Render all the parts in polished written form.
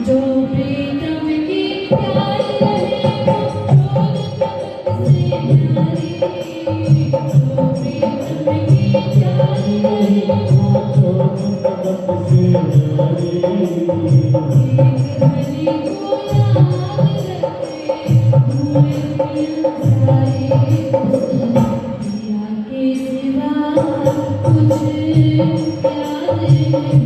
जो प्रीतम की प्यार रहे वो जोत तपत से न्यारी। जो प्रीतम की प्यार रहे वो जोत तपत से न्यारी। एक हरि को याद रखे भूले दुनिया सारी। पिया के सिवा कुछ याद नहीं उसे।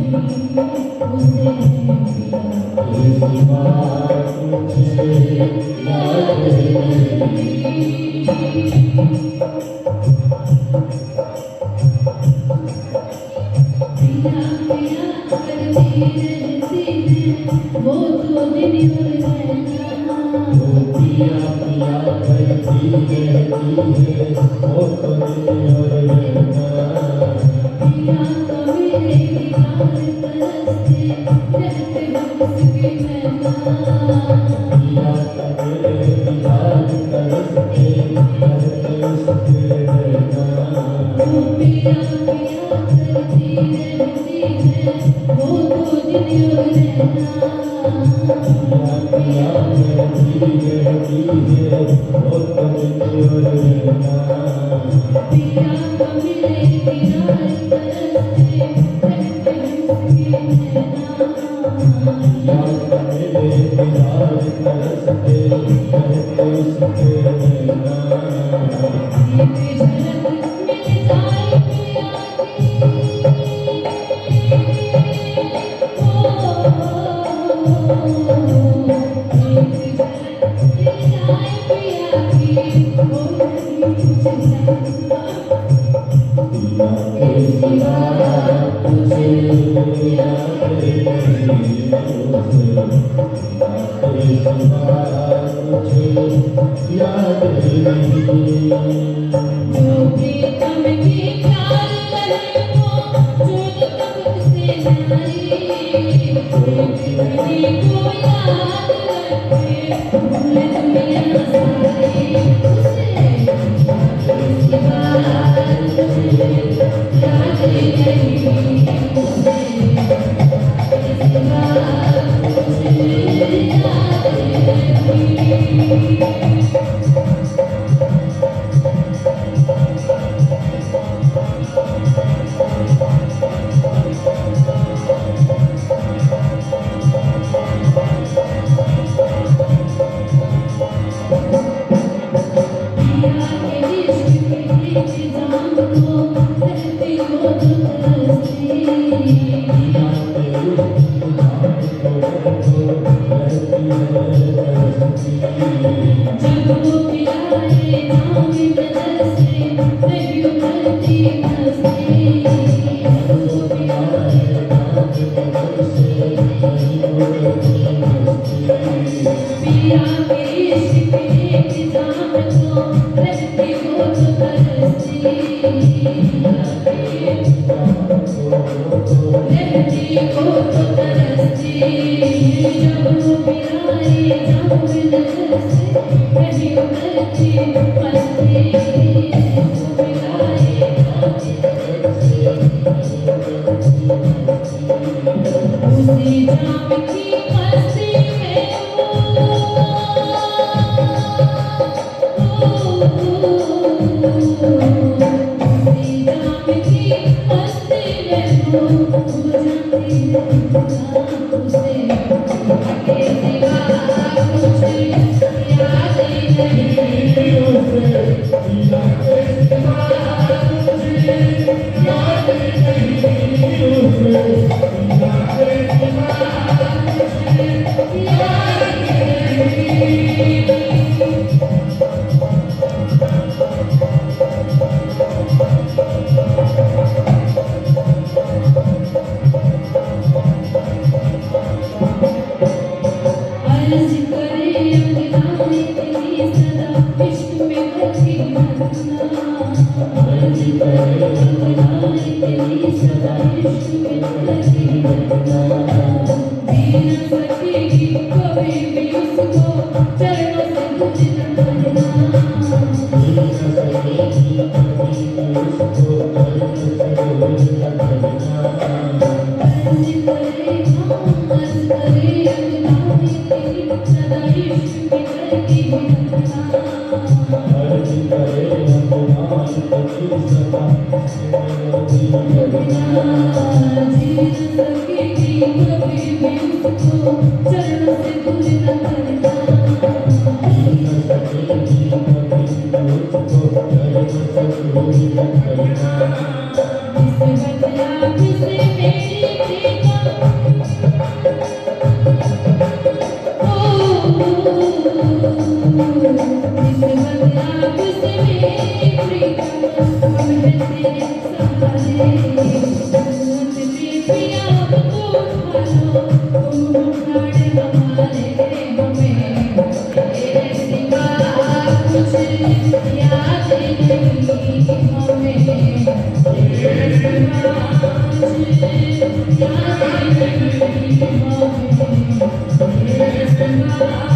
वो तो दिन और पिया पिया करती रहती है वो तो दिन और पिया तो मेरे दीदार तरसते रहते हम उसके नैना। पिया तो मेरे दीदार तरसते रहते उसके नैना। पिया पिया करती रहती है वो तो दिन और पिया करती रहती है वो तो दिन और पिया तो मेरे दीदार तरसते रहते उसके नैना। पिया तो मेरे दीदार तरसते रहते उसके नैना। एक झलक मिल जाए पिया जो प्रीतम की प्यार रहे वो जोत तपत से न्यारी। एक हरि को याद रखे भूले दुनिया सारी। उसे सिवा कुछ याद नहीं उसे। सिवा कुछ याद नहीं। मैं उसको चरणों से दूर न करना। न सकेगी कभी मुझको चरण से दूर न करना। निस्बत आपसे मेरी प्रीतम निस्बत आपसे मेरी प्रीतम हम हैं तेरे सहारे। जन्नत में भी आप तो उठा लो, तुम हो प्राण हमारे। हमें तेरे सिवा कुछ याद नहीं, हमें तेरे सिवा कुछ याद नहीं, हमें तेरे सिवा